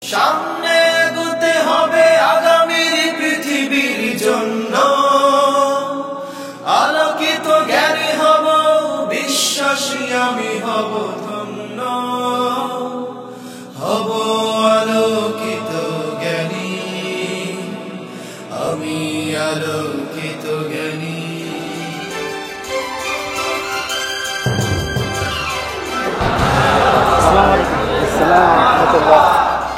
সামনে এগোতে হবে আগামীর পৃথিবীর জন্য। আলোকিত জ্ঞানী হব, বিশ্বাসী আমি হব ধন্য। হব আলোকিত জ্ঞানী, আমি আলোকিত জ্ঞানী।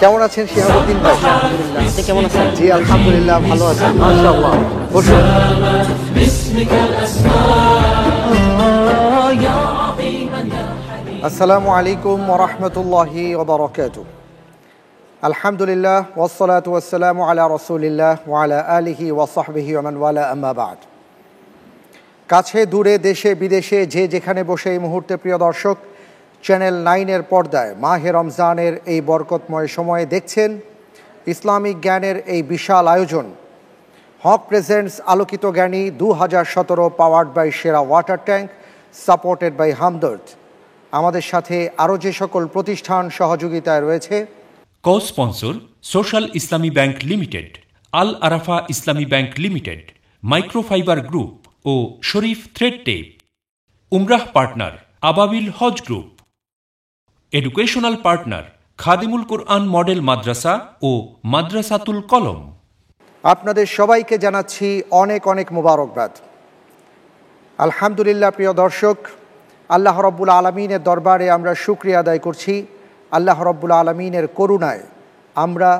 কেমন আছেন শিহাবুদ্দিন ভাই? আপনি কেমন আছেন? জি আলহামদুলিল্লাহ ভালো আছেন, মাশাআল্লাহ। বসুন। আসসালামু আলাইকুম ওয়া রাহমাতুল্লাহি ওয়া বারাকাতুহু। আলহামদুলিল্লাহ ওয়াসসালাতু ওয়াসসালামু আলা রাসূলিল্লাহ ওয়া আলা আলিহি ওয়া সাহবিহি ওয়া মান ওয়ালা, আম্মা বা'দ। কাছে দূরে দেশে বিদেশে যে যেখানে বসে এই মুহূর্তে প্রিয় দর্শক চ্যানেল 9-এর পর্দায় মাহে রমজানের এই বরকতময় সময়ে দেখছেন ইসলামিক জ্ঞানের এই বিশাল আয়োজন হক presents Alokito Gyani 2017, powered by Sera water tank, supported by Hamdard. আমাদের সাথে আরও যে সকল প্রতিষ্ঠান সহযোগিতায় রয়েছে: co sponsor social Islami bank limited, Al Arafah Islami bank limited, microfibre group ও শরীফ থ্রেড টেপ। উমরাহ partner Ababil Hajj group. Educational partner Khadimul Quran model Madrasa ও মাদ্রাসাতুল কলম। আপনাদের সবাইকে জানাচ্ছি অনেক অনেক মোবারকবাদ। আলহামদুলিল্লাহ প্রিয় দর্শক, আল্লাহ রব্বুল আলমিনের দরবারে আমরা শুকরিয়া আদায় করছি। আল্লাহ রব্বুল আলমিনের করুণায় আমরা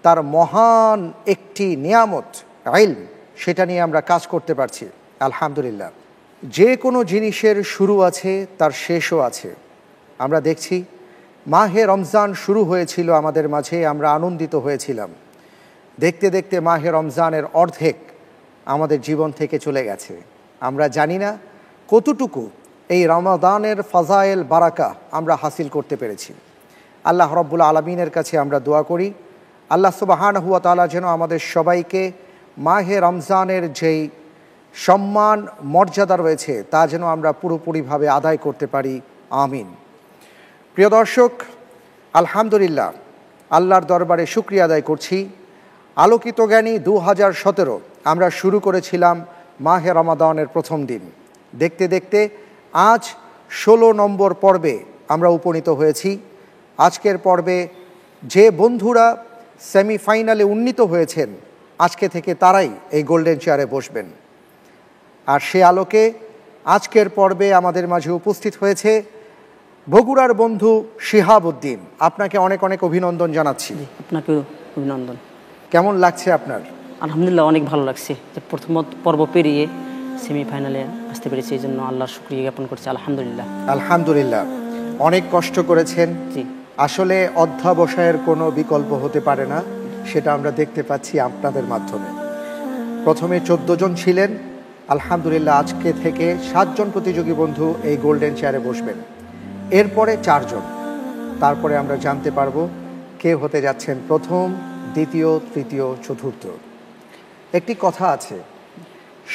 তার মহান একটি নিয়ামত ইলম, সেটা নিয়ে আমরা কাজ করতে পারছি আলহামদুলিল্লাহ। যে কোনো জিনিসের শুরু আছে তার শেষও আছে। আমরা দেখছি মাহে রমজান শুরু হয়েছিল আমাদের মাঝে, আমরা আনন্দিত হয়েছিলাম। দেখতে দেখতে মাহে রমজানের অর্ধেক আমাদের জীবন থেকে চলে গেছে। আমরা জানি না কতটুকু এই রমাদানের ফাজায়েল বারাকা আমরা হাসিল করতে পেরেছি। আল্লাহ রব্বুল আলমিনের কাছে আমরা দোয়া করি আল্লাহ সুবহানাহু ওয়া তাআলা যেন আমাদের সবাইকে মাহে রমজানের যেই সম্মান মর্যাদা রয়েছে তা যেন আমরা পুরোপুরিভাবে আদায় করতে পারি, আমিন। প্রিয় দর্শক, আলহামদুলিল্লাহ আল্লাহর দরবারে শুকরিয়া আদায় করছি। আলোকিত জ্ঞানী 2017 আমরা শুরু করেছিলাম মাহে রমাদানের প্রথম দিন। দেখতে দেখতে আজ 16 নম্বর পর্বে আমরা উপনীত হয়েছি। আজকের পর্বে যে বন্ধুরা সেমিফাইনালে উন্নীত হয়েছেন আজকে থেকে তারাই এই গোল্ডেন চেয়ারে বসবেন। আর সে আলোকে আজকের পর্বে আমাদের মাঝে উপস্থিত হয়েছে বগুড়ার বন্ধু শিহাবুদ্দিন। আপনাকে অনেক অনেক অভিনন্দন জানাচ্ছি। আপনাকেও অভিনন্দন। কেমন লাগছে আপনার? আলহামদুলিল্লাহ অনেক ভালো লাগছে যে প্রথম পর্ব পেরিয়ে সেমিফাইনালে আসতে পেরেছি, এই জন্য আল্লাহর শুকরিয়া জ্ঞাপন করছি আলহামদুলিল্লাহ। আলহামদুলিল্লাহ অনেক কষ্ট করেছেন। জি, আসলে অধ্যবসায়ের কোনো বিকল্প হতে পারে না, সেটা আমরা দেখতে পাচ্ছি আপনাদের মাধ্যমে। প্রথমে 14 জন ছিলেন, আলহামদুলিল্লাহ আজকে থেকে 7 জন প্রতিযোগী বন্ধু এই গোল্ডেন চেয়ারে বসবেন। এরপরে 4 জন, তারপরে আমরা জানতে পারবো কে হতে যাচ্ছেন প্রথম, দ্বিতীয়, তৃতীয়, চতুর্থ। একটি কথা আছে,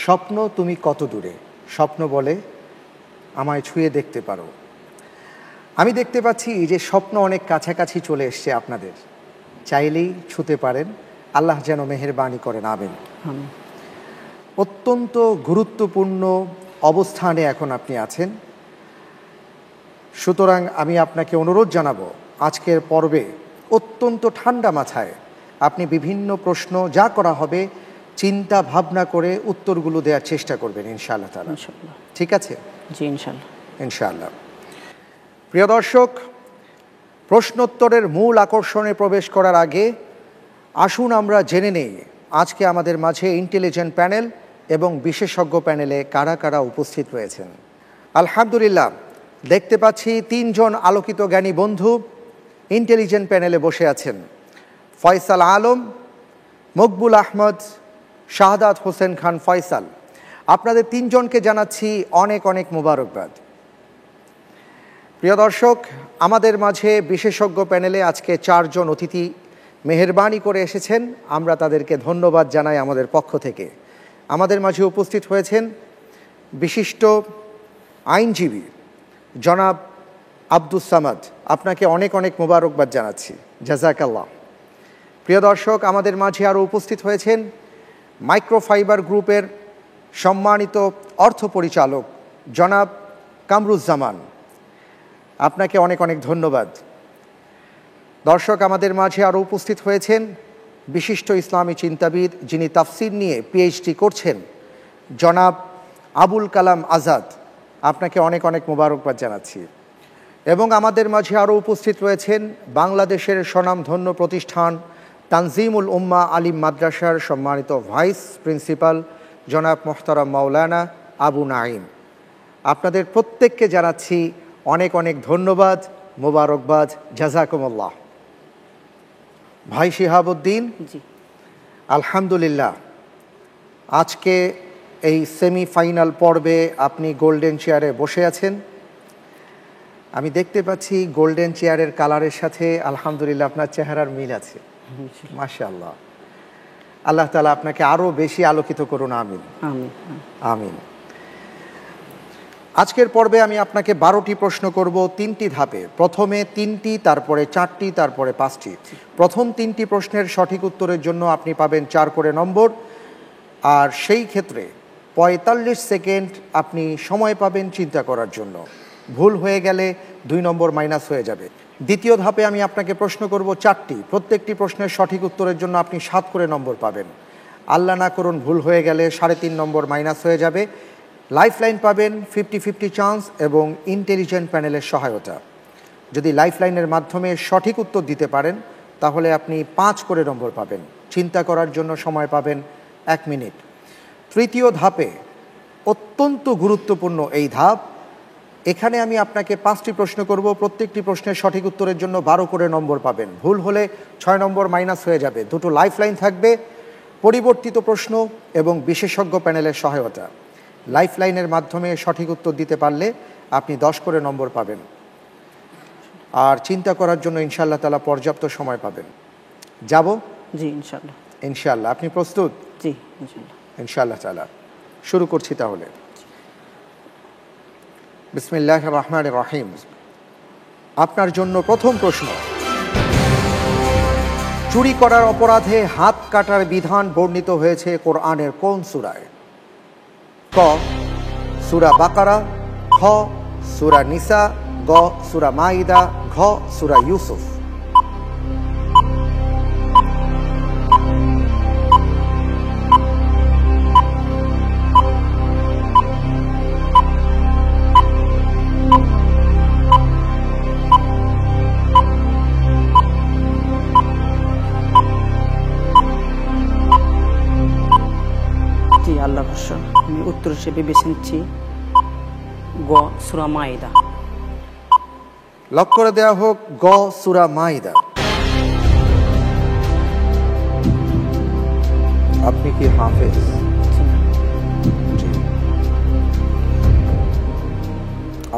স্বপ্ন তুমি কত দূরে, স্বপ্ন বলে আমায় ছুঁয়ে দেখতে পারো। আমি দেখতে পাচ্ছি যে স্বপ্ন অনেক কাছাকাছি চলে এসছে আপনাদের, চাইলেই ছুঁতে পারেন। আল্লাহ যেন মেহেরবানি করেন, আমিন। অত্যন্ত গুরুত্বপূর্ণ অবস্থানে এখন আপনি আছেন, সুতরাং আমি আপনাকে অনুরোধ জানাবো আজকের পর্বে অত্যন্ত ঠান্ডা মাথায় আপনি বিভিন্ন প্রশ্ন যা করা হবে চিন্তা ভাবনা করে উত্তরগুলো দেওয়ার চেষ্টা করবেন ইনশাআল্লাহ তাআলা। ঠিক আছে? জি ইনশাআল্লাহ। ইনশাআল্লাহ। প্রিয় দর্শক, প্রশ্নোত্তরের মূল আকর্ষণে প্রবেশ করার আগে আসুন আমরা জেনে নেই আজকে আমাদের মাঝে ইন্টেলিজেন্ট প্যানেল এবং বিশেষজ্ঞ প্যানেলে কারা কারা উপস্থিত রয়েছেন। আলহামদুলিল্লাহ দেখতে পাচ্ছি 3 জন আলোকিত জ্ঞানী বন্ধু ইন্টেলিজেন্ট প্যানেলে বসে আছেন: ফয়সাল আলম, মকবুল আহমদ, শাহাদাত হোসেন খান ফয়সাল। আপনাদের 3 জনকে জানাচ্ছি অনেক অনেক মোবারকবাদ। প্রিয় দর্শক, আমাদের মাঝে বিশেষজ্ঞ প্যানেলে আজকে 4 জন অতিথি মেহেরবানি করে এসেছেন, আমরা তাদেরকে ধন্যবাদ জানাই আমাদের পক্ষ থেকে। আমাদের মাঝে উপস্থিত হয়েছেন বিশিষ্ট আইনজীবী জনাব আব্দুস সামাদ, আপনাকে অনেক অনেক মোবারকবাদ জানাচ্ছি, জাযাকাল্লাহ। প্রিয় দর্শক, আমাদের মাঝে আরও উপস্থিত হয়েছেন মাইক্রোফাইবার গ্রুপের সম্মানিত অর্থ পরিচালক জনাব কামরুজ্জামান। আপনাকে অনেক অনেক ধন্যবাদ। দর্শক, আমাদের মাঝে আরও উপস্থিত হয়েছেন বিশিষ্ট ইসলামী চিন্তাবিদ, যিনি তাফসির নিয়ে পিএইচডি করছেন, জনাব আবুল কালাম আজাদ। আপনাকে অনেক অনেক মোবারকবাদ জানাচ্ছি। এবং আমাদের মাঝে আরও উপস্থিত রয়েছেন বাংলাদেশের স্বনামধন্য প্রতিষ্ঠান তানজিমুল উম্মাহ আলিম মাদ্রাসার সম্মানিত ভাইস প্রিন্সিপাল জনাব মোহতারাম মাওলানা আবু নাঈম। আপনাদের প্রত্যেককে জানাচ্ছি অনেক অনেক ধন্যবাদ, মোবারকবাদ, জাযাকুমুল্লাহ। ভাই শিহাবুদ্দিন, জি আলহামদুলিল্লাহ, আজকে এই সেমিফাইনাল পর্বে আপনি গোল্ডেন চেয়ারে বসে আছেন। আমি দেখতে পাচ্ছি গোল্ডেন চেয়ারের কালারের সাথে আলহামদুলিল্লাহ আপনার চেহারার মিল আছে। মাশাআল্লাহ, আল্লাহ তাআলা আপনাকে আরও বেশি আলোকিত করুন। আমিন আমিন আমিন। আজকের পর্বে আমি আপনাকে 12টি প্রশ্ন করব 3টি ধাপে। প্রথমে 3টি, তারপরে 4টি, তারপরে 5টি। প্রথম 3টি প্রশ্নের সঠিক উত্তরের জন্য আপনি পাবেন 4 করে নম্বর, আর সেই ক্ষেত্রে 45 সেকেন্ড আপনি সময় পাবেন চিন্তা করার জন্য। ভুল হয়ে গেলে 2 নম্বর মাইনাস হয়ে যাবে। দ্বিতীয় ধাপে আমি আপনাকে প্রশ্ন করব 4টি। প্রত্যেকটি প্রশ্নের সঠিক উত্তরের জন্য আপনি 7 করে নম্বর পাবেন। আল্লাহ না করুন ভুল হয়ে গেলে 3.5 নম্বর মাইনাস হয়ে যাবে। লাইফলাইন পাবেন 50-50 চান্স এবং ইন্টেলিজেন্ট প্যানেলের সহায়তা। যদি লাইফলাইনের মাধ্যমে সঠিক উত্তর দিতে পারেন তাহলে আপনি 5 করে নম্বর পাবেন। চিন্তা করার জন্য সময় পাবেন 1 মিনিট। তৃতীয় ধাপে অত্যন্ত গুরুত্বপূর্ণ এই ধাপ। এখানে আমি আপনাকে 5টি প্রশ্ন করব। প্রত্যেকটি প্রশ্নের সঠিক উত্তরের জন্য 12 করে নম্বর পাবেন। ভুল হলে 6 নম্বর মাইনাস হয়ে যাবে। 2টো লাইফলাইন থাকবে, পরিবর্তিত প্রশ্ন এবং বিশেষজ্ঞ প্যানেলের সহায়তা। লাইফলাইনের মাধ্যমে সঠিক উত্তর দিতে পারলে আপনি 10 করে নম্বর পাবেন, আর চিন্তা করার জন্য ইনশাআল্লাহ তাআলা পর্যাপ্ত সময় পাবেন। যাব? জি ইনশাআল্লাহ। ইনশাআল্লাহ। আপনি প্রস্তুত? জি ইনশাআল্লাহ। ইনশাআল্লাহ তাআলা। শুরু করছি তাহলে। বিসমিল্লাহির রহমানির রহিম। আপনার জন্য প্রথম প্রশ্ন, চুরি করার অপরাধে হাত কাটার বিধান বর্ণিত হয়েছে কোরআনের কোন সূরায়? ক সূরা বাকারা, খ সূরা নিসা, গ সূরা মাইদা, ঘ সূরা ইউসুফ। আল্লাহ ভরসা। আমি উত্তর হিসেবে বেছে নিচ্ছি গ সূরা মাইদা। লক করে দেওয়া হোক গ সূরা মাইদা। আপনি কি হাফেজ? জি।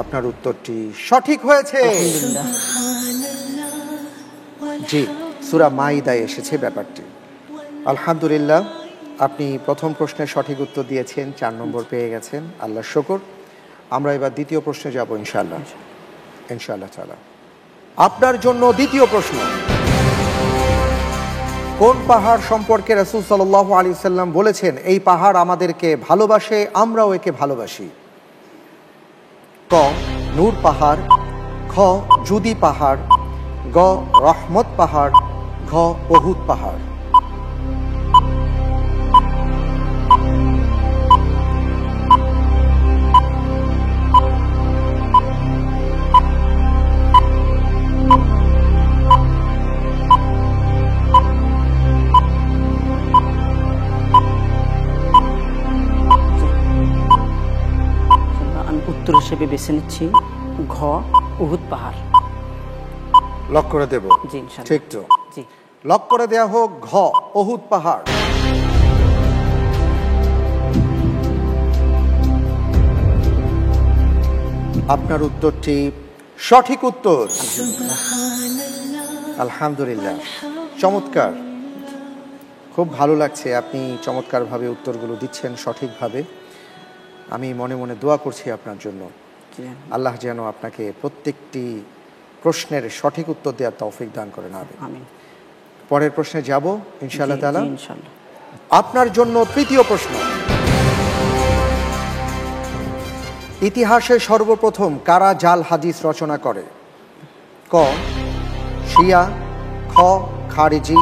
আপনার উত্তরটি সঠিক হয়েছে। জি, সূরা মাইদায় এসেছে ব্যাপারটি। আলহামদুলিল্লাহ, আপনি প্রথম প্রশ্নের সঠিক উত্তর দিয়েছেন, 4 নম্বর পেয়ে গেছেন। আল্লাহর শুকর। আমরা এবার দ্বিতীয় প্রশ্নে যাব ইনশাআল্লাহ। ইনশাআল্লাহ তাআলা। আপনার জন্য দ্বিতীয় প্রশ্ন, কোন পাহাড় সম্পর্কে রাসূল সাল্লাল্লাহু আলাইহি ওয়াসাল্লাম বলেছেন এই পাহাড় আমাদেরকে ভালোবাসে, আমরাও একে ভালোবাসি? ক নূর পাহাড়, খ জুদি পাহাড়, গ রহমত পাহাড়, ঘ উহুদ পাহাড়। উত্তর হিসেবে বেছে নিচ্ছি ঘ উহুদ পাহাড়। লক করে দেব? জি ইনশাআল্লাহ। ঠিক তো? জি। লক করে দেয়া হোক ঘ উহুদ পাহাড়। আপনার উত্তরটি সঠিক উত্তর। আলহামদুলিল্লাহ, চমৎকার। খুব ভালো লাগছে, আপনি চমৎকারভাবে উত্তরগুলো দিচ্ছেন সঠিকভাবে। আমি মনে মনে দোয়া করছি আপনার জন্য, আল্লাহ যেন আপনাকে প্রত্যেকটি প্রশ্নের সঠিক উত্তর দেওয়ার তৌফিক দান করেন। আমিন। পরের প্রশ্নে যাব ইনশাআল্লাহ তাআলা। ইনশাআল্লাহ। আপনার জন্য তৃতীয় প্রশ্ন, ইতিহাসে সর্বপ্রথম কারা জাল হাদিস রচনা করে? ক শিয়া, খ খারিজি,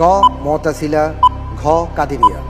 গ মুতাজিলা, ঘ কাদেরিয়া।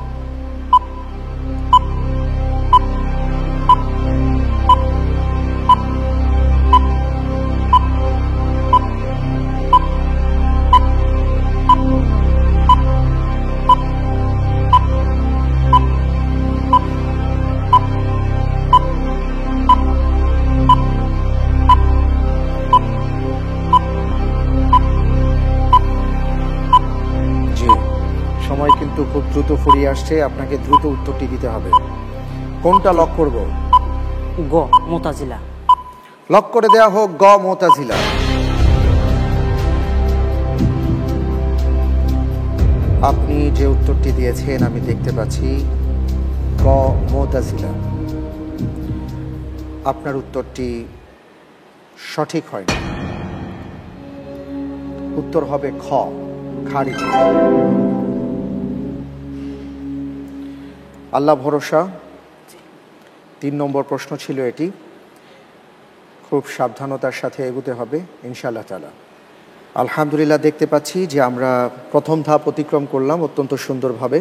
সময় কিন্তু খুব দ্রুত ফুরিয়ে আসছে, আপনাকে দ্রুত উত্তরটি দিতে হবে। কোনটা লক করব? গ মুতাজিলা। লক করে দেওয়া হোক গ মুতাজিলা। আপনি যে উত্তরটি দিয়েছেন আমি দেখতে পাচ্ছি গ মুতাজিলা। আপনার উত্তরটি সঠিক হয়নি, উত্তর হবে খ খারিজি। আল্লাহ ভরসা। 3 নম্বর প্রশ্ন ছিল এটি, খুব সাবধানতার সাথে এগোতে হবে ইনশাআল্লাহ তাআলা। আলহামদুলিল্লাহ, দেখতে পাচ্ছি যে আমরা প্রথম ধাপ অতিক্রম করলাম অত্যন্ত সুন্দরভাবে।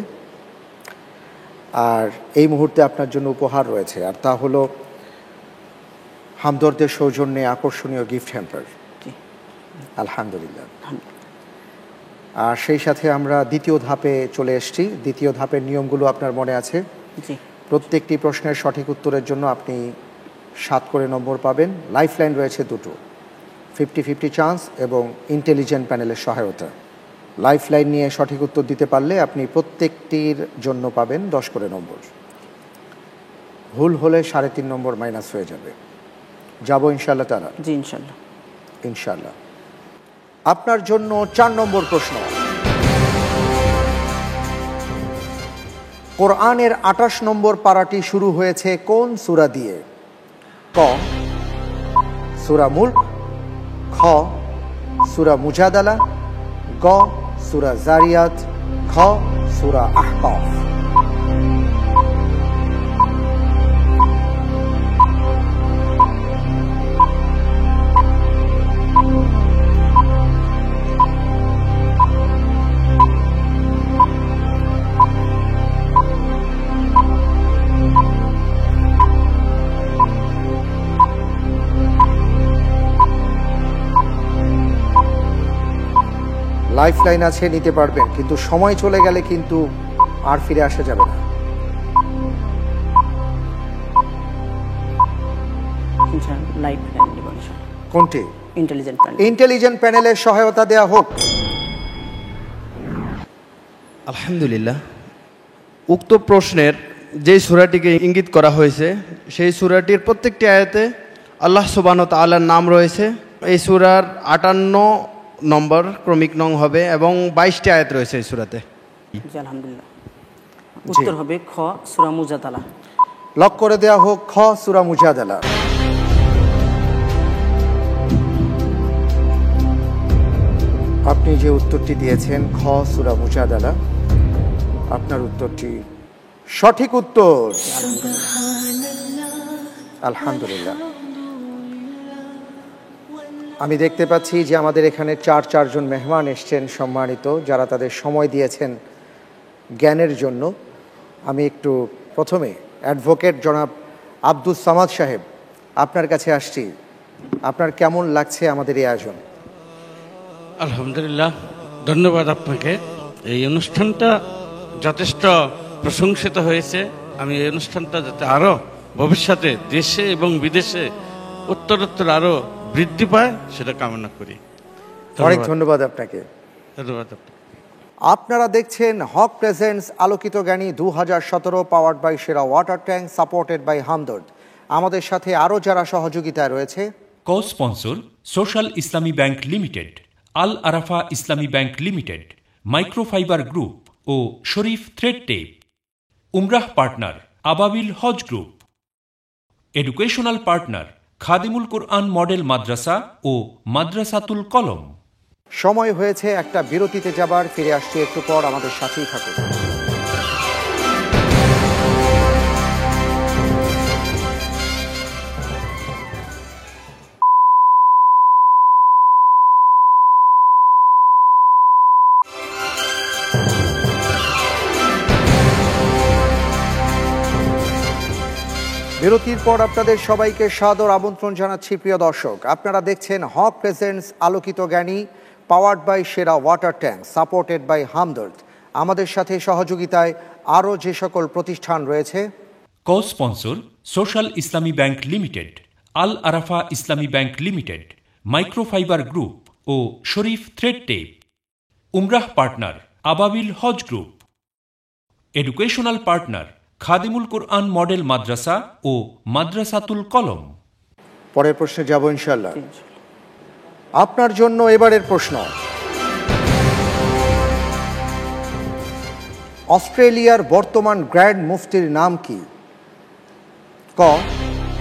আর এই মুহূর্তে আপনার জন্য উপহার রয়েছে, আর তা হলো হামদর্দের সৌজন্যে আকর্ষণীয় গিফট হ্যাম্পার। আলহামদুলিল্লাহ। আর সেই সাথে আমরা দ্বিতীয় ধাপে চলে এসেছি। দ্বিতীয় ধাপের নিয়মগুলো আপনার মনে আছে? প্রত্যেকটি প্রশ্নের সঠিক উত্তরের জন্য আপনি 7 করে নম্বর পাবেন। লাইফলাইন রয়েছে 2টো, 50-50 চান্স এবং ইন্টেলিজেন্ট প্যানেলের সহায়তা। লাইফলাইন নিয়ে সঠিক উত্তর দিতে পারলে আপনি প্রত্যেকটির জন্য পাবেন 10 করে নম্বর। ভুল হলে 3.5 নম্বর মাইনাস হয়ে যাবে। যাব ইনশাআল্লাহ তাআলা? জি ইনশাআল্লাহ। ইনশাআল্লাহ। আপনার জন্য 4 নম্বর প্রশ্ন, কোরআনের 28 নম্বর পারাটি শুরু হয়েছে কোন সূরা দিয়ে? ক সূরা মুলক, খ সূরা মুজাদালা, গ সূরা জারিয়াত, খ সূরা আহকাফ। লাইফলাইন আছে, নিতে পারবেন, কিন্তু সময় চলে গেলে কিন্তু আর ফিরে আসা যাবে না। কোনটি? ইন্টেলিজেন্ট প্যানেলের সহায়তা দেয়া হোক। আলহামদুলিল্লাহ। উক্ত প্রশ্নের যে সূরাটিকে ইঙ্গিত করা হয়েছে সেই সূরাটির প্রত্যেকটি আয়াতে আল্লাহ সুবহানাহু ওয়া তাআলার নাম রয়েছে। এই সূরার 58 নম্বর ক্রমিক নং হবে এবং 22টি আয়াত রয়েছে এই সূরাতে। জি আলহামদুলিল্লাহ। উত্তর হবে খ সূরা মুজাদালা। লক করে দেয়া হোক খ সূরা মুজাদালা। আপনি যে উত্তরটি দিয়েছেন খ সূরা মুজাদালা, আপনার উত্তরটি সঠিক উত্তর। আলহামদুলিল্লাহ। আমি দেখতে পাচ্ছি যে আমাদের এখানে 4 জন মেহমান এসছেন সম্মানিত, যারা তাদের সময় দিয়েছেন জ্ঞানের জন্য। আমি একটু প্রথমে অ্যাডভোকেট জনাব আব্দুস সামাদ সাহেব, আপনার কাছে আসছি। আপনার কেমন লাগছে আমাদের এই আয়োজন? আলহামদুলিল্লাহ, ধন্যবাদ আপনাকে। এই অনুষ্ঠানটা যথেষ্ট প্রশংসিত হয়েছে। আমি এই অনুষ্ঠানটা যাতে আরও ভবিষ্যতে দেশে এবং বিদেশে উত্তরোত্তর আরও বৃদ্ধি পায় সেটা কামনা করি। অনেক ধন্যবাদ আপনাকে। ধন্যবাদ। আপনারা দেখছেন Haque presents Alokito Gyani 2017 powered by Sera water tank, supported by Hamdard. আমাদের সাথে আরও যারা সহযোগিতায় রয়েছে, co sponsor social Islami bank limited, Al Arafah Islami bank limited, microfibre group ও শরীফ থ্রেড টেপ। উমরাহ partner Ababil Hajj group. Educational partner Khadimul Quran model Madrasa ও মাদ্রাসাতুল কলম। সময় হয়েছে একটা বিরতিতে যাবার, ফিরে আসছি একটু পর, আমাদের সাথেই থাকুন। বিরতির পর আপনাদের সবাইকে সাদর আমন্ত্রণ জানাচ্ছি। প্রিয় দর্শক, আপনারা দেখছেন Haque presents Alokito Gyani, powered by Sera water tank, supported by Hamdard. আমাদের সাথে সহযোগিতায় আরও যে সকল প্রতিষ্ঠান রয়েছে: co sponsor social Islami bank limited, Al Arafah Islami bank limited, microfibre group ও শরীফ থ্রেড টেপ। উমরাহ partner Ababil Hajj group. Educational partner Khadimul Quran model Madrasa ও মাদ্রাসাতুল কলম। পরের প্রশ্নে যাব ইনশাআল্লাহ। আপনার জন্য এবারের প্রশ্ন: অস্ট্রেলিয়ার বর্তমান গ্র্যান্ড মুফতির নাম কি? ক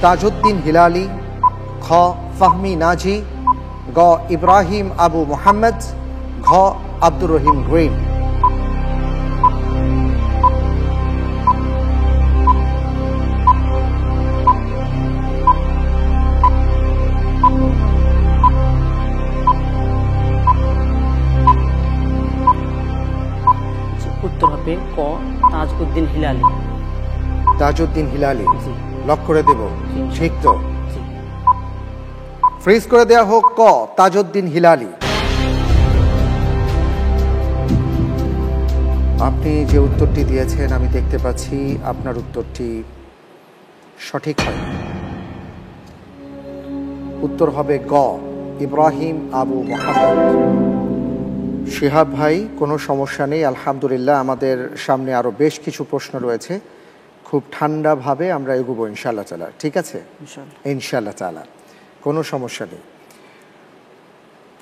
তাজউদ্দিন হিলালি, খ ফাহমি নাজি, গ ইব্রাহিম আবু মোহাম্মদ, ঘ আব্দুর রহিম গ্রিন। উত্তর হবে ক তাজউদ্দিন হিলালি। তাজউদ্দিন হিলালি জি। লক করে দেব? জি। ঠিক তো? জি। ফ্রিজ করে দেয়া হোক ক তাজউদ্দিন হিলালি। আপনি যে উত্তরটি দিয়েছেন আমি দেখতে পাচ্ছি আপনার উত্তরটি সঠিক হয়। উত্তর হবে গ ইব্রাহিম আবু মোহাম্মদ। শিহাব ভাই, কোনো সমস্যা নেই, আলহামদুলিল্লাহ। আমাদের সামনে আরও বেশ কিছু প্রশ্ন রয়েছে, খুব ঠান্ডাভাবে আমরা এগোবো ইনশাআল্লাহ তাআলা। ঠিক আছে? ইনশাআল্লাহ তাআলা, কোনো সমস্যা নেই।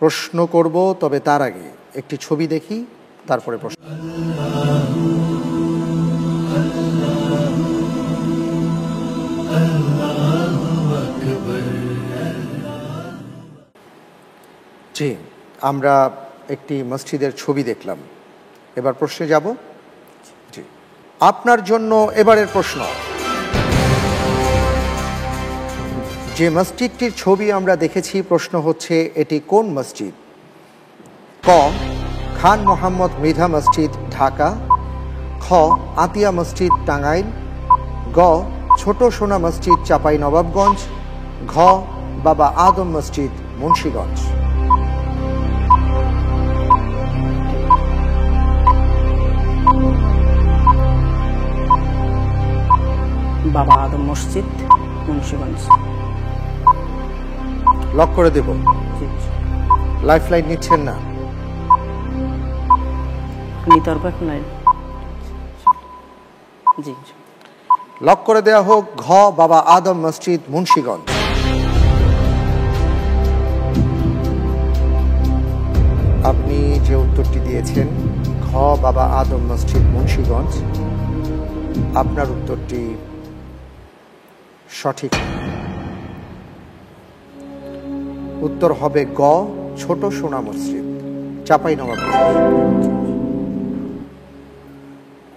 প্রশ্ন করব, তবে তার আগে একটি ছবি দেখি, তারপরে প্রশ্ন। জি, আমরা একটি মসজিদের ছবি দেখলাম, এবার প্রশ্নে যাব। জি, আপনার জন্য এবারের প্রশ্ন: যে মসজিদটির ছবি আমরা দেখেছি, প্রশ্ন হচ্ছে এটি কোন মসজিদ? ক খান মোহাম্মদ মৃধা মসজিদ ঢাকা, খ আতিয়া মসজিদ টাঙ্গাইল, গ ছোট সোনা মসজিদ চাঁপাই নবাবগঞ্জ, ঘ বাবা আদম মসজিদ মুন্সিগঞ্জ। বাবা আদম মসজিদ মুন্সিগঞ্জ। লক করে দেব? জি। লাইফ লাইন নিচ্ছেন না? নিতে পারবো এখন লাইন? জি। লক করে দেয়া হোক ঘ বাবা আদম মসজিদ মুন্সিগঞ্জ। আপনি যে উত্তরটি দিয়েছেন ঘ বাবা আদম মসজিদ মুন্সিগঞ্জ, আপনার উত্তরটি সঠিক। উত্তর হবে গ ছোট সোনা মসজিদ চাঁপাই নবাবগঞ্জ।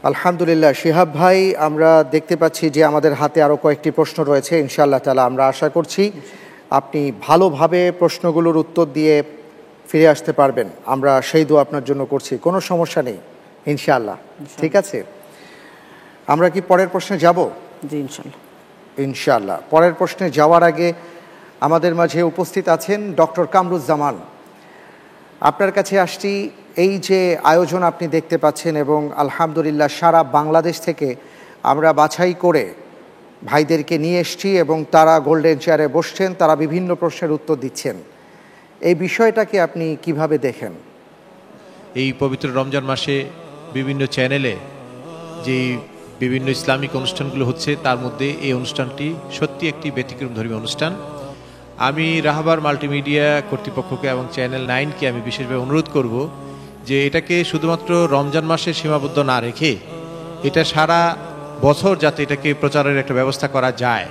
আলহামদুলিল্লাহ শিহাব ভাই, আমরা দেখতে পাচ্ছি যে আমাদের হাতে আরও কয়েকটি প্রশ্ন রয়েছে। ইনশাআল্লাহ তাআলা আমরা আশা করছি আপনি ভালোভাবে প্রশ্নগুলোর উত্তর দিয়ে ফিরে আসতে পারবেন। আমরা সেই দোয়া আপনার জন্য করছি, কোনো সমস্যা নেই ইনশাআল্লাহ। ঠিক আছে, আমরা কি পরের প্রশ্নে যাব? জি ইনশাআল্লাহ। ইনশাআল্লাহ। পরের প্রশ্নে যাওয়ার আগে আমাদের মাঝে উপস্থিত আছেন ডক্টর কামরুজ্জামান। আপনার কাছে আসছি, এই যে আয়োজন আপনি দেখতে পাচ্ছেন এবং আলহামদুলিল্লাহ সারা বাংলাদেশ থেকে আমরা বাছাই করে ভাইদেরকে নিয়ে এসছি এবং তারা গোল্ডেন চেয়ারে বসছেন, তারা বিভিন্ন প্রশ্নের উত্তর দিচ্ছেন। এই বিষয়টাকে আপনি কিভাবে দেখেন? এই পবিত্র রমজান মাসে বিভিন্ন চ্যানেলে যে বিভিন্ন ইসলামিক অনুষ্ঠানগুলো হচ্ছে, তার মধ্যে এই অনুষ্ঠানটি সত্যি একটি ব্যতিক্রমধর্মী অনুষ্ঠান। আমি রাহাবার মাল্টিমিডিয়া কর্তৃপক্ষকে এবং চ্যানেল 9কে আমি বিশেষভাবে অনুরোধ করব যে এটাকে শুধুমাত্র রমজান মাসে সীমাবদ্ধ না রেখে এটা সারা বছর যাতে এটাকে প্রচারের একটা ব্যবস্থা করা যায়।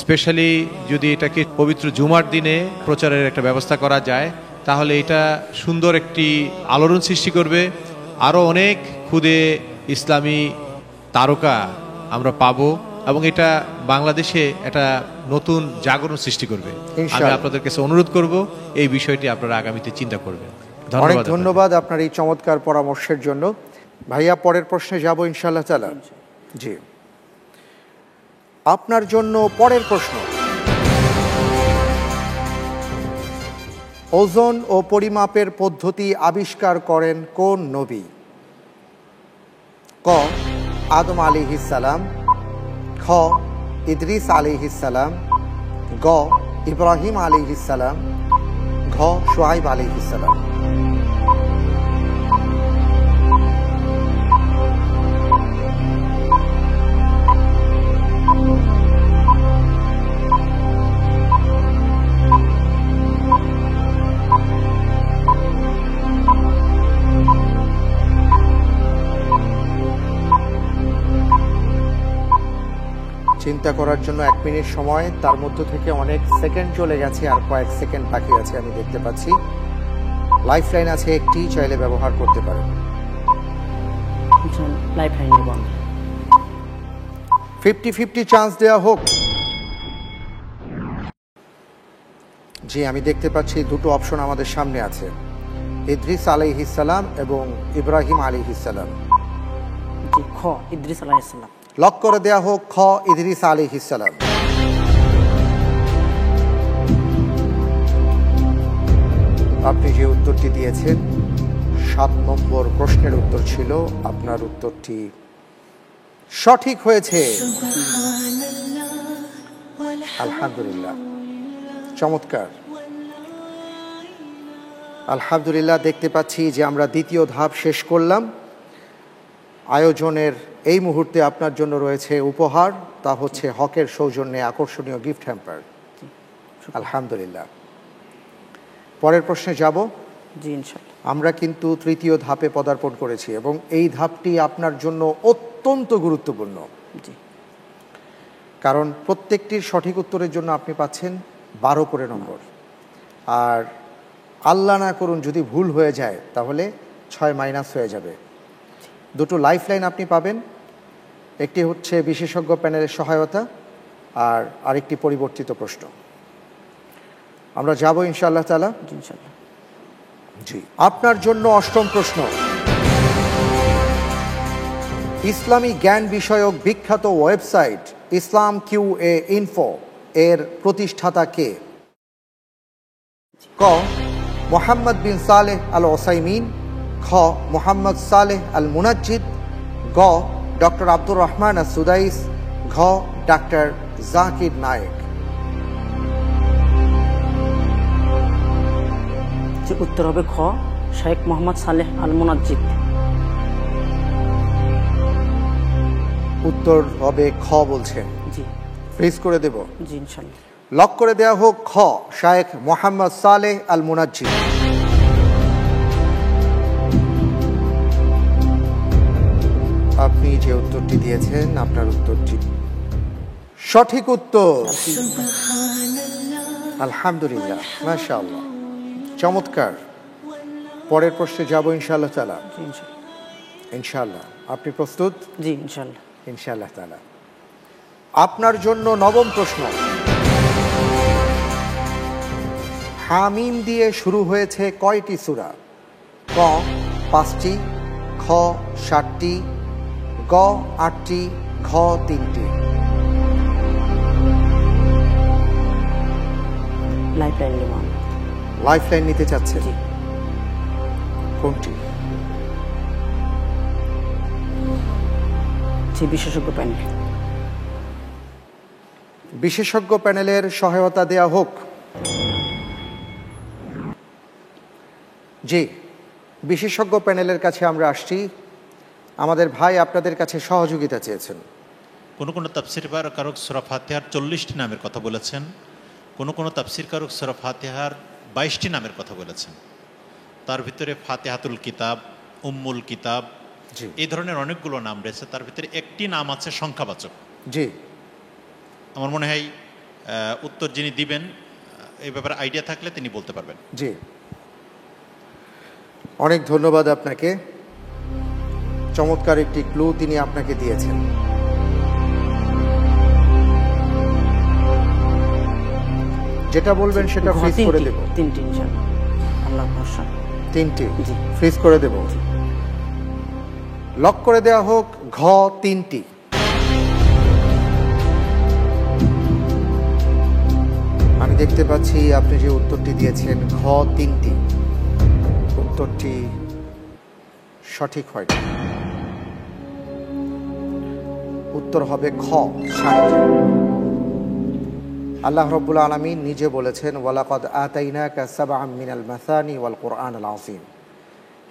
স্পেশালি যদি এটাকে পবিত্র জুমার দিনে প্রচারের একটা ব্যবস্থা করা যায়, তাহলে এটা সুন্দর একটি আলোড়ন সৃষ্টি করবে। আরও অনেক খুদে ইসলামী তারকা আমরা পাবো এবং এটা বাংলাদেশে একটা নতুন জাগরণ সৃষ্টি করবে। আমি ইনশাআল্লাহ। আপনাদের কাছে অনুরোধ করব এই বিষয়টি আপনারা আগামীতে চিন্তা করবেন। অনেক ধন্যবাদ আপনার এই চমৎকার পরামর্শের জন্য। ভাইয়া, পরের প্রশ্নে যাব ইনশাআল্লাহ তাআলা। জি, আপনার জন্য পরের প্রশ্ন, ওজন ও পরিমাপের পদ্ধতি আবিষ্কার করেন কোন নবী? ক আদম আলাইহিস সালাম, খ ইদ্রিস আলাইহিস সালাম, গ ইব্রাহিম আলাইহিস সালাম, ঘ শুআইব আলাইহিস সালাম। চিন্তা করার জন্য 1 মিনিট সময়, তার মধ্য থেকে অনেক সেকেন্ড চলে গেছে, আর কয়েক সেকেন্ড বাকি আছে আমি দেখতে পাচ্ছি। লাইফ লাইন আছে একটি, চাইলে ব্যবহার করতে পারেন। লাইফ লাইন নিব আমি। 50-50 চান্স দেওয়া হোক। জি, আমি দেখতে পাচ্ছি দুটো অপশন আমাদের সামনে আছে, ইদ্রিস আলাইহিস সালাম এবং ইব্রাহিম আলাইহিস সালাম। জি, খ ইদ্রিস আলাইহিস সালাম। লক করে দেয়া হোক খ ইদ্রিস আলাইহিস সালাম। আপনি যে উত্তরটি দিয়েছেন 7 নম্বর প্রশ্নের উত্তর ছিল, আপনার উত্তরটি সঠিক হয়েছে। আলহামদুলিল্লাহ, চমৎকার। আলহামদুলিল্লাহ, দেখতে পাচ্ছি যে আমরা দ্বিতীয় ধাপ শেষ করলাম। আয়োজনের এই মুহূর্তে আপনার জন্য রয়েছে উপহার, তা হচ্ছে হকের সৌজন্যে আকর্ষণীয় গিফট হ্যাম্পার। আলহামদুলিল্লাহ। পরের প্রশ্নে যাব। জি ইনশাআল্লাহ। আমরা কিন্তু তৃতীয় ধাপে পদার্পণ করেছি এবং এই ধাপটি আপনার জন্য অত্যন্ত গুরুত্বপূর্ণ। জি, কারণ প্রত্যেকটির সঠিক উত্তরের জন্য আপনি পাচ্ছেন 12 করে নম্বর, আর আল্লাহ না করুন যদি ভুল হয়ে যায় তাহলে 6 মাইনাস হয়ে যাবে। দুটো লাইফ লাইন আপনি পাবেন, একটি হচ্ছে বিশেষজ্ঞ প্যানেলের সহায়তা আর আরেকটি পরিবর্তিত প্রশ্ন। আমরা যাব ইনশাআল্লাহ তাআলা। জি ইনশাআল্লাহ। জি, আপনার জন্য অষ্টম প্রশ্ন, ইসলামী জ্ঞান বিষয়ক বিখ্যাত ওয়েবসাইট ইসলাম কিউএ ইনফো এর প্রতিষ্ঠাতা কে? ক মোহাম্মদ বিন সালেহ আল ওসাইমিন, খ মোহাম্মদ সালেহ আল মুনাজ্জিদ, গ ডক্টর আব্দুর রহমান আল সুদাইস, ঘ ডাক্তার জাকির নায়েক। যে উত্তর হবে খ শেখ মোহাম্মদ সালেহ আল মুনাজ্জিদ। উত্তর হবে খ বলছেন? জি। ফ্রিজ করে দেব? জি ইনশাআল্লাহ। লক করে দেয়া হোক খ শেখ মোহাম্মদ সালেহ আল মুনাজ্জিদ। আপনি যে উত্তরটি দিয়েছেন আপনার উত্তরটি সঠিক উত্তর। আলহামদুলিল্লাহ, মাশাআল্লাহ, চমৎকার। পরের প্রশ্নে যাব ইনশাআল্লাহ তাআলা। জি ইনশাআল্লাহ। ইনশাআল্লাহ, আপনি প্রস্তুত? জি ইনশাআল্লাহ। ইনশাআল্লাহ তাআলা। আপনার জন্য নবম প্রশ্ন, হামিম দিয়ে শুরু হয়েছে কয়টি সূরা? ক 5টি, খ 7টি, গ 8টি, ঘ 3টি। লাইফ লাইন নিব। লাইফ লাইন নিতে চাচ্ছে? জি। কোনটি? জি, বিশেষজ্ঞ প্যানেল। বিশেষজ্ঞ প্যানেলের সহায়তা দেয়া হোক। জি, বিশেষজ্ঞ প্যানেলের কাছে আমরা আসছি। আমাদের ভাই আপনাদের কাছে সহযোগিতা চেয়েছেন। কোনো কোনো তাফসীরকারক সূরা ফাতিহার 40টি নামের কথা বলেছেন, কোনো কোনো তাফসীরকারক সূরা ফাতিহার 22টি নামের কথা বলেছেন। তার ভিতরে ফাতিহাতুল কিতাব, উম্মুল কিতাব, এই ধরনের অনেকগুলো নাম রয়েছে। তার ভিতরে একটি নাম আছে সংখ্যাবাচক। জি, আমার মনে হয় উত্তর যিনি দিবেন এই ব্যাপারে আইডিয়া থাকলে তিনি বলতে পারবেন। জি, অনেক ধন্যবাদ আপনাকে। চমৎকার একটি ক্লু তিনি আপনাকে দিয়েছেন। যেটা বলবেন সেটা ফ্রিজ করে দেব। তিনটি ইনশাআল্লাহ, আল্লাহ ভরসা। তিনটি ফ্রিজ করে দেব। লক করে দেওয়া হোক ঘ 3টি। আমি দেখতে পাচ্ছি আপনি যে উত্তরটি দিয়েছেন ঘ 3টি, উত্তরটি সঠিক হয়নি। উত্তর হবে খ 7টি। আল্লাহ রাব্বুল আলামিন নিজে বলেছেন ওয়ালাকাদ আতাইনাকা সাবআম মিনাল মাসানি ওয়াল কুরআনিল আযীম।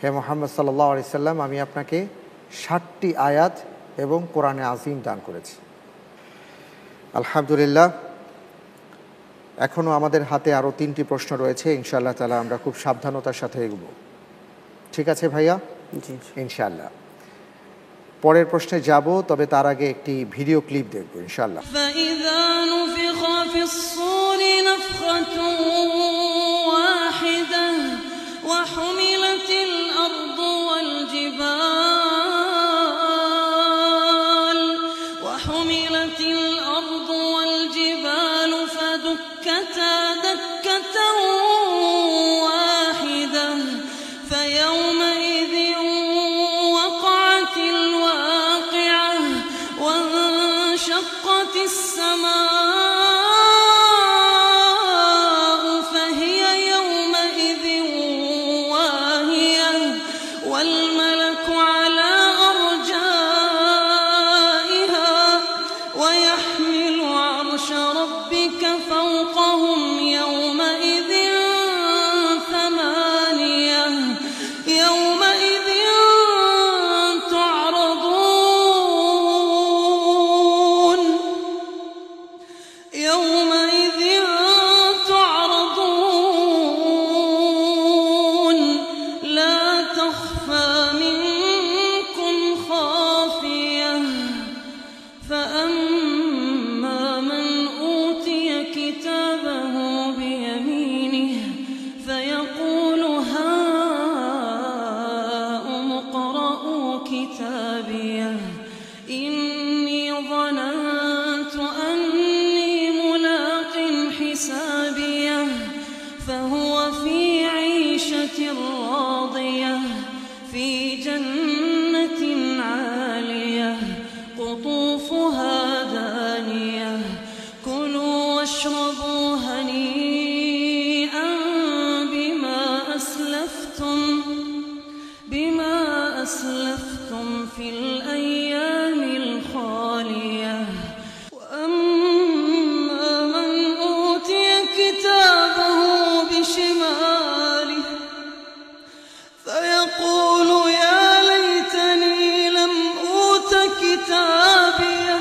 হে মুহাম্মদ সাল্লাল্লাহু আলাইহি সাল্লাম, আমি আপনাকে 7টি আয়াত এবং কোরআনে আযীম দান করেছি। আলহামদুলিল্লাহ, এখনও আমাদের হাতে আরও 3টি প্রশ্ন রয়েছে। ইনশাআল্লাহ তাআলা আমরা খুব সাবধানতার সাথে এগোব। ঠিক আছে ভাইয়া? জি ইনশাআল্লাহ। পরের প্রশ্নে যাব, তবে তার আগে একটি ভিডিও ক্লিপ দেখব ইনশাআল্লাহ। فإذا نفخ في الصور نفخة واحدة وحملت الأرض والجبال فدكتا دكة واحدة فيومئذ وقعت الواقعة وانشقت السماء فهي يومئذ واهية والملك على أرجائها ويحمل عرش ربك فوقهم يومئذ ثمانية يومئذ تعرضون لا تخفى منكم خافية فأما من أوتي كتابه بيمينه فيقول هاؤم اقرءوا كتابيه إني ظننت أني ملاق حسابيه فهو في عيشة راضية في جنة عالية قطوفها دانية كلوا واشربوا هنيئا بما أسلفتم في الأيام الخالية وأما من أوتي كتابه بشماله فيقول يا ليتني لم أوت كتابيه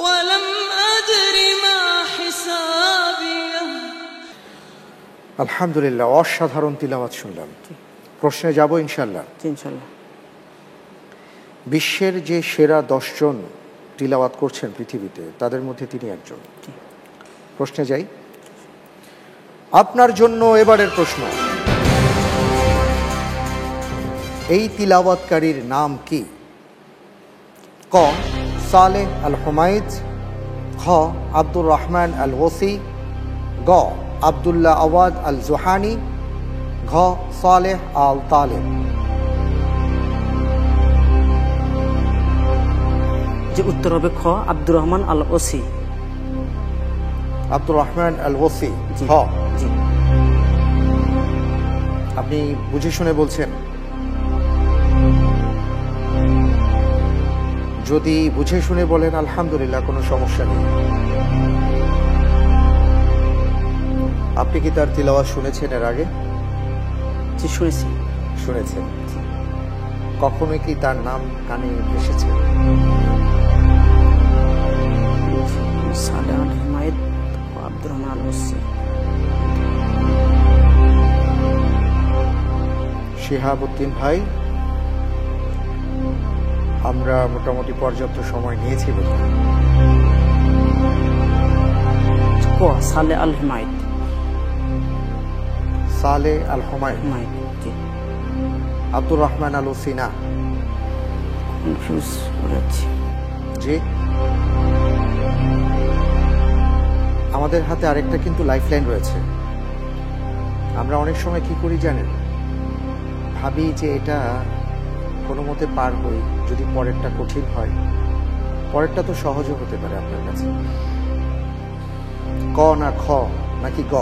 ولم أدر ما حسابيه। আলহামদুলিল্লাহ, অসাধারণ তিলাওয়াত শুনলাম। প্রশ্নে যাব ইনশাআল্লাহ। ইনশাআল্লাহ। বিশ্বের যে সেরা 10 জন তিলাওয়াত করছেন পৃথিবীতে, তাদের মধ্যে তিনি একজন। প্রশ্নে যাই। আপনার জন্য এবারের প্রশ্ন, এই তিলাওয়াতকারীর নাম কি? ক সালেহ আল হুমাইদ, খ আব্দুর রহমান আল ওসি, গ আব্দুল্লাহ আওয়াদ আল জোহানি, ঘ সালেহ আল তালেব। যে উত্তর হবে খ আব্দুর রহমান আল ওসি। আব্দুর রহমান আল ওসি খ। জি। আপনি বুঝে শুনে বলছেন? যদি বুঝে শুনে বলেন আলহামদুলিল্লাহ, কোনো সমস্যা নেই। আপনি কি তার তিলাওয়াত শুনেছেন এর আগে? জি, শুনেছি। শুনেছেন। কখনো কি তার নাম কানে এসেছে? সালেহ আল হুমাইদ ও আব্দুর রহমান আল ওসি। শিহাবুদ্দিন ভাই, আমরা মোটামুটি পর্যাপ্ত সময় নিয়েছি বোধহয়। ক সালেহ আল হুমাইদ। সালেহ আল হুমাইদ। জি। আব্দুর রহমান আল ওসি না? কনফিউজ হয়ে যাচ্ছি। জি, আমাদের হাতে আরেকটা কিন্তু লাইফলাইন রয়েছে। আমরা অনেক সময় কি করি জানেন, ভাবি যে এটা কোনো মতে পার হই, যদি পরেরটা কঠিন হয়। পরেরটা তো সহজও হতে পারে আপনার কাছে। ক না খ নাকি গ?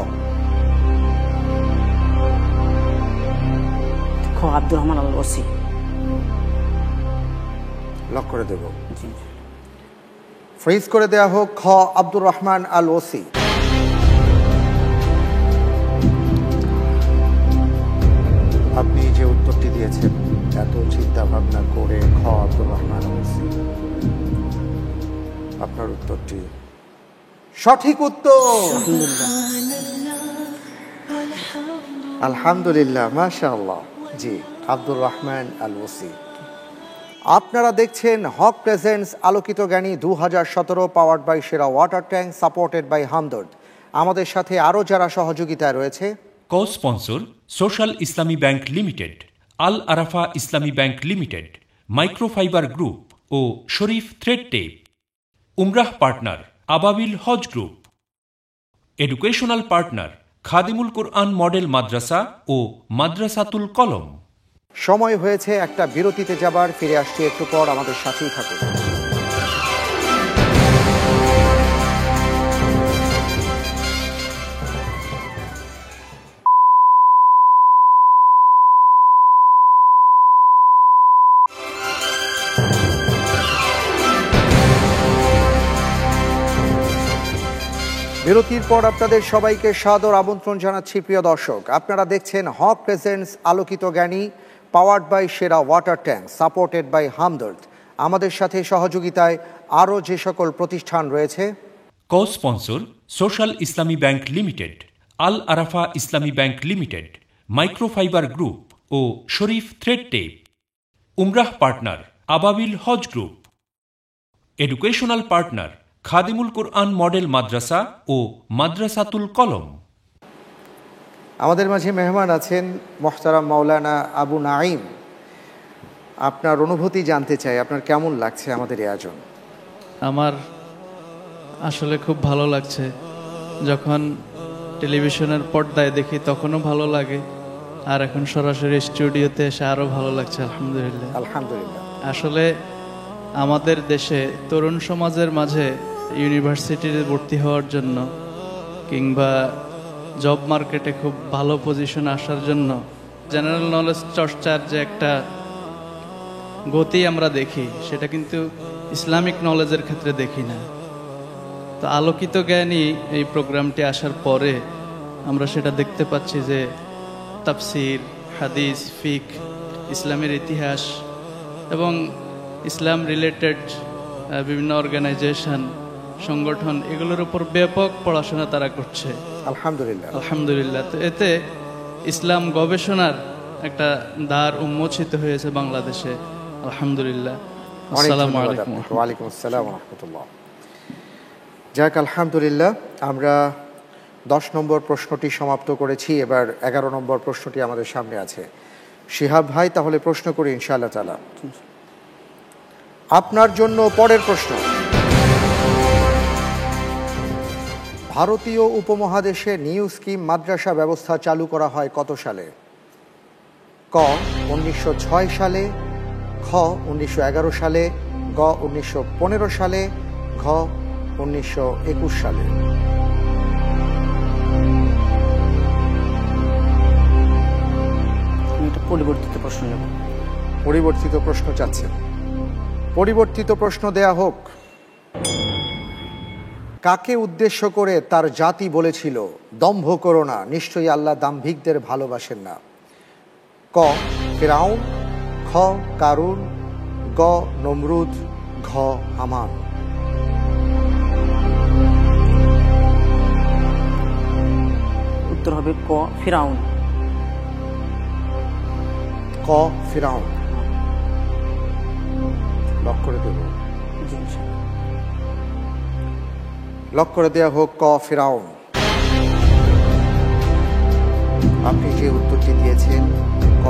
খ, আব্দুর রহমান আল ওসি। লক করে দেব। জি, ফ্রিজ করে দেয়া হোক খ, আব্দুর রহমান আল ওসি। আপনি যে উত্তরটি দিয়েছেন এত চিন্তা ভাবনা করে, খ আব্দুর রহমান আল ওসি, আপনার উত্তরটি সঠিক উত্তর। আলহামদুলিল্লাহ, মাশাআল্লাহ। জি, আব্দুর রহমান আল ওসি। আপনারা দেখছেন Haque presents Alokito Gyani 2017, powered by Sera water tank, supported by Hamdard. আমাদের সাথে আরও যারা সহযোগিতায় রয়েছে, co sponsor social Islami bank limited, Al Arafah Islami bank limited, microfibre group ও শরীফ থ্রেড টেপ। উমরাহ partner Ababil Hajj group. Educational partner Khadimul Quran model Madrasa ও মাদ্রাসাতুল কলম। সময় হয়েছে একটা বিরতিতে যাবার। ফিরে আসছি একটু পর, আমাদের সাথেই থাকুন। বিরতির পর আপনাদের সবাইকে সাদর আমন্ত্রণ জানাচ্ছি। প্রিয় দর্শক, আপনারা দেখছেন Haque presents Alokito Gyani, powered by Sera water tank, supported by Hamdard. আমাদের সাথে সহযোগিতায় আরও যে সকল প্রতিষ্ঠান রয়েছে, co sponsor social Islami bank limited, Al Arafah Islami bank limited, microfibre group ও শরীফ থ্রেড টেপ। উমরাহ partner Ababil Hajj group. Educational partner Khadimul Quran model Madrasa ও মাদ্রাসাতুল কলম। আমাদের মাঝে মেহমান আছেন মোহতারাম মাওলানা আবু নাঈম। আপনার অনুভূতি জানতে চাই, আপনার কেমন লাগছে আমাদের এই আয়োজন? আমার আসলে খুব ভালো লাগছে। যখন টেলিভিশনের পর্দায় দেখি তখনও ভালো লাগে, আর এখন সরাসরি স্টুডিওতে এসে আরও ভালো লাগছে। আলহামদুলিল্লাহ, আলহামদুলিল্লাহ। আসলে আমাদের দেশে তরুণ সমাজের মাঝে ইউনিভার্সিটিতে ভর্তি হওয়ার জন্য কিংবা জব মার্কেটে খুব ভালো পজিশনে আসার জন্য জেনারেল নলেজ চর্চার যে একটা গতি আমরা দেখি, সেটা কিন্তু ইসলামিক নলেজের ক্ষেত্রে দেখি না। তো আলোকিত জ্ঞানী এই প্রোগ্রামটি আসার পরে আমরা সেটা দেখতে পাচ্ছি যে তাফসির, হাদিস, ফিক, ইসলামের ইতিহাস এবং ইসলাম রিলেটেড বিভিন্ন অর্গানাইজেশন, সংগঠন, এগুলোর উপর ব্যাপক পড়াশোনা তারা করছে। আলহামদুলিল্লাহ, আলহামদুলিল্লাহ। তো এতে ইসলাম গবেষণার একটা দ্বার উন্মোচিত হয়েছে বাংলাদেশে। আলহামদুলিল্লাহ। আসসালামু আলাইকুম। ওয়ালাইকুম আসসালাম ওয়া রাহমাতুল্লাহ। যাক, আলহামদুলিল্লাহ। আমরা 10 নম্বর প্রশ্নটি সমাপ্ত করেছি। এবার 11 নম্বর প্রশ্নটি আমাদের সামনে আছে। শিহাব ভাই, তাহলে প্রশ্ন করি ইনশাআল্লাহ তাআলা। আপনার জন্য পরের প্রশ্ন। ভারতীয় উপমহাদেশে নিউ স্কিম মাদ্রাসা ব্যবস্থা চালু করা হয় কত সালে? ক 1906 সালে, খ 1911 সালে, গ 1915 সালে, ঘ 1921 সালে। এটা পরিবর্তিত প্রশ্ন নেব। পরিবর্তিত প্রশ্ন চাচ্ছেন? পরিবর্তিত প্রশ্ন দেয়া হোক। কাকে উদ্দেশ্য করে তার জাতি বলেছিল, দম্ভ করো না, নিশ্চয়ই আল্লাহ দাম্ভিকদের ভালোবাসেন না? ক ফিরআউন, খ কারুন, গ নমরুদ, ঘ হামান। উত্তর হবে ক ফিরআউন। ক ফিরআউন। লক করে দেব। লক করে দেয়া হোক ক ফিরআউন। আপনি যে উত্তরটি দিয়েছেন ক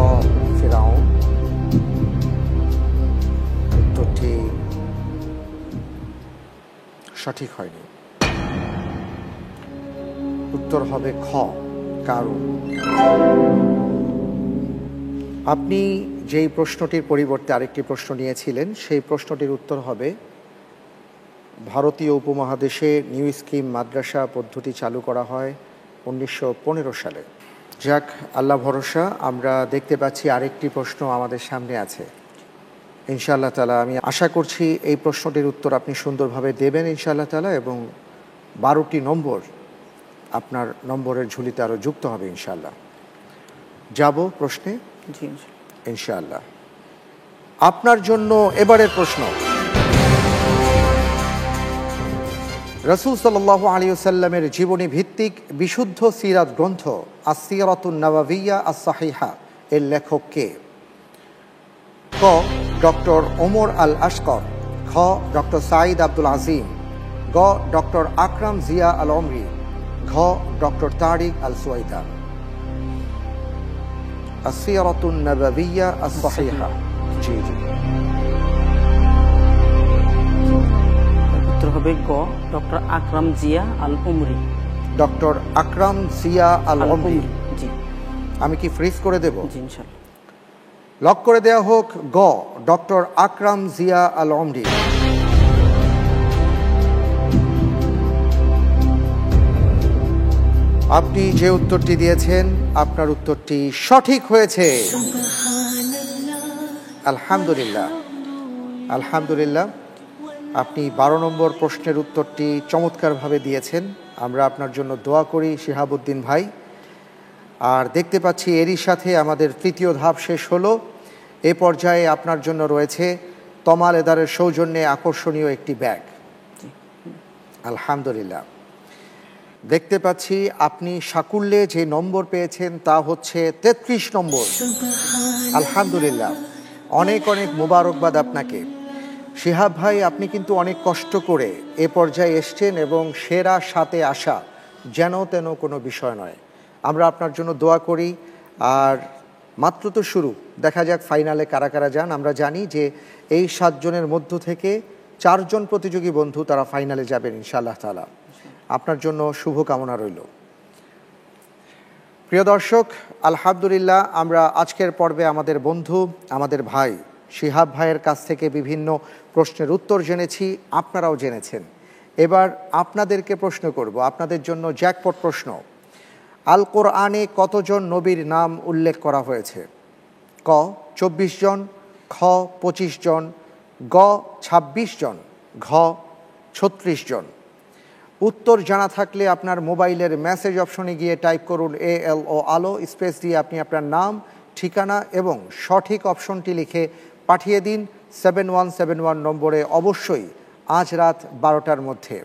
ফিরাউন। উত্তরটি সঠিক হয়নি। উত্তর হবে খ, কারুন। আপনি যেই প্রশ্নটির পরিবর্তে আরেকটি প্রশ্ন নিয়েছিলেন, সেই প্রশ্নটির উত্তর হবে ভারতীয় উপমহাদেশে নিউ স্কিম মাদ্রাসা পদ্ধতি চালু করা হয় 1915 সালে। যাক, আল্লাহ ভরসা। আমরা দেখতে পাচ্ছি আরেকটি প্রশ্ন আমাদের সামনে আছে। ইনশাআল্লাহ তাআলা আমি আশা করছি এই প্রশ্নটির উত্তর আপনি সুন্দরভাবে দেবেন ইনশাআল্লাহ তাআলা, এবং 12টি নম্বর আপনার নম্বরের ঝুলিতে আরও যুক্ত হবে ইনশাআল্লাহ। যাব প্রশ্নে ইনশাআল্লাহ। আপনার জন্য এবারের প্রশ্ন। রাসূল সাল্লাল্লাহু আলাইহি ওয়াসাল্লামের জীবনী ভিত্তিক বিশুদ্ধ সিরাত গ্রন্থ আস-সিরাতুন নাবাবিয়্যা আস-সাহিহা এর লেখক কে? ক, ডক্টর ওমর আল আশকর। খ, ডক্টর সাঈদ আব্দুল আজিম। গ, ডক্টর আকরাম জিয়া আল ওমরি। ঘ, ডক্টর তারিক আল সুয়াইদা। আস-সিরাতুন নাবাবিয়্যা আস-সাহিহা। জি জি, উত্তর হবে গ, ডক্টর আকরাম জিয়া আল উমরি। ডক্টর আকরাম জিয়া আল ওমরি। জি, আমি কি ফ্রিজ করে দেব? জি ইনশাআল্লাহ। লক করে দেয়া হোক গ, ডক্টর আকরাম জিয়া আল ওমরি। আপনি যে উত্তরটি দিয়েছেন আপনার উত্তরটি সঠিক হয়েছে। আলহামদুলিল্লাহ, আলহামদুলিল্লাহ। আপনি 12 নম্বর প্রশ্নের উত্তরটি চমৎকারভাবে দিয়েছেন। আমরা আপনার জন্য দোয়া করি শিহাবুদ্দিন ভাই। আর দেখতে পাচ্ছি এরই সাথে আমাদের তৃতীয় ধাপ শেষ হলো। এ পর্যায়ে আপনার জন্য রয়েছে তমাল এদারের সৌজন্যে আকর্ষণীয় একটি ব্যাগ। আলহামদুলিল্লাহ। দেখতে পাচ্ছি আপনি সাকুল্যে যে নম্বর পেয়েছেন তা হচ্ছে 33 নম্বর। আলহামদুলিল্লাহ, অনেক অনেক মোবারকবাদ আপনাকে। শিহাব ভাই, আপনি কিন্তু অনেক কষ্ট করে এ পর্যায়ে এসছেন এবং সেরা সাথে আসা যেন তেন কোনো বিষয় নয়। আমরা আপনার জন্য দোয়া করি। আর মাত্র তো শুরু, দেখা যাক ফাইনালে কারা কারা যান। আমরা জানি যে এই 7 জনের মধ্য থেকে 4 জন প্রতিযোগী বন্ধু তারা ফাইনালে যাবেন ইনশাআল্লাহ তাআলা। আপনার জন্য শুভকামনা রইল। প্রিয় দর্শক, আলহামদুলিল্লাহ, আমরা আজকের পর্বে আমাদের বন্ধু, আমাদের ভাই শিহাব ভাইয়ের কাছ থেকে বিভিন্ন প্রশ্নের উত্তর জেনেছি, আপনারাও জেনেছেন। এবার আপনাদেরকে প্রশ্ন করব, আপনাদের জন্য জ্যাকপট প্রশ্ন। আল কোরআনে কতজন নবীর নাম উল্লেখ করা হয়েছে? ক, 24 জন। খ, 25 জন। গ, 26 জন। ঘ, 36 জন। উত্তর জানা থাকলে আপনার মোবাইলের মেসেজ অপশনে গিয়ে টাইপ করুন ALO আলো, স্পেস দিয়ে আপনি আপনার নাম, ঠিকানা এবং সঠিক অপশনটি লিখে পাঠিয়ে দিন 7171 নম্বরে, অবশ্যই আজ রাত 12টার মধ্যে।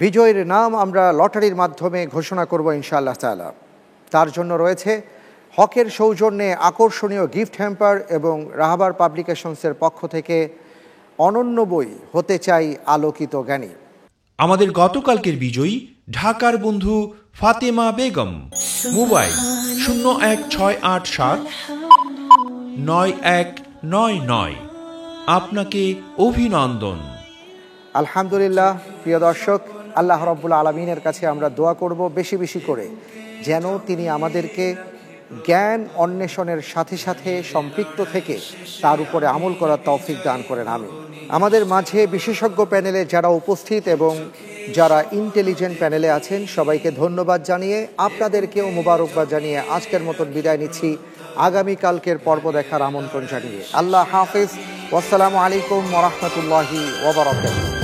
বিজয়ীর নাম আমরা লটারির মাধ্যমে ঘোষণা করব ইনশাআল্লাহ তাআলা। তার জন্য রয়েছে হকের সৌজন্যে আকর্ষণীয় গিফট হ্যাম্পার এবং রাহাবার পাবলিকেশনসের পক্ষ থেকে অনন্য বই হতে চাই আলোকিত জ্ঞানী। আমাদের গতকালকের বিজয়ী ঢাকার বন্ধু ফাতেমা বেগম। মোবাইল 016879199। আপনাকে অভিনন্দন। আলহামদুলিল্লাহ। প্রিয় দর্শক, আল্লাহ রাব্বুল আলামিনের কাছে আমরা দোয়া করব বেশি বেশি করে যেন তিনি আমাদেরকে জ্ঞান অন্বেষণের সাথে সাথে সম্পৃক্ত থেকে তার উপরে আমল করার তৌফিক দান করেন। আমিন। আমাদের মাঝে বিশেষজ্ঞ প্যানেলে যারা উপস্থিত এবং যারা ইন্টেলিজেন্ট প্যানেলে আছেন সবাইকে ধন্যবাদ জানিয়ে, আপনাদেরকেও মোবারকবাদ জানিয়ে আজকের মতন বিদায় নিচ্ছি। আগামীকালকের পর্ব দেখার আমন্ত্রণ জানিয়ে আল্লাহ হাফেজ। ওয়াসসালামু আলাইকুম ওয়া রাহমাতুল্লাহি ওয়া বারাকাতুহু।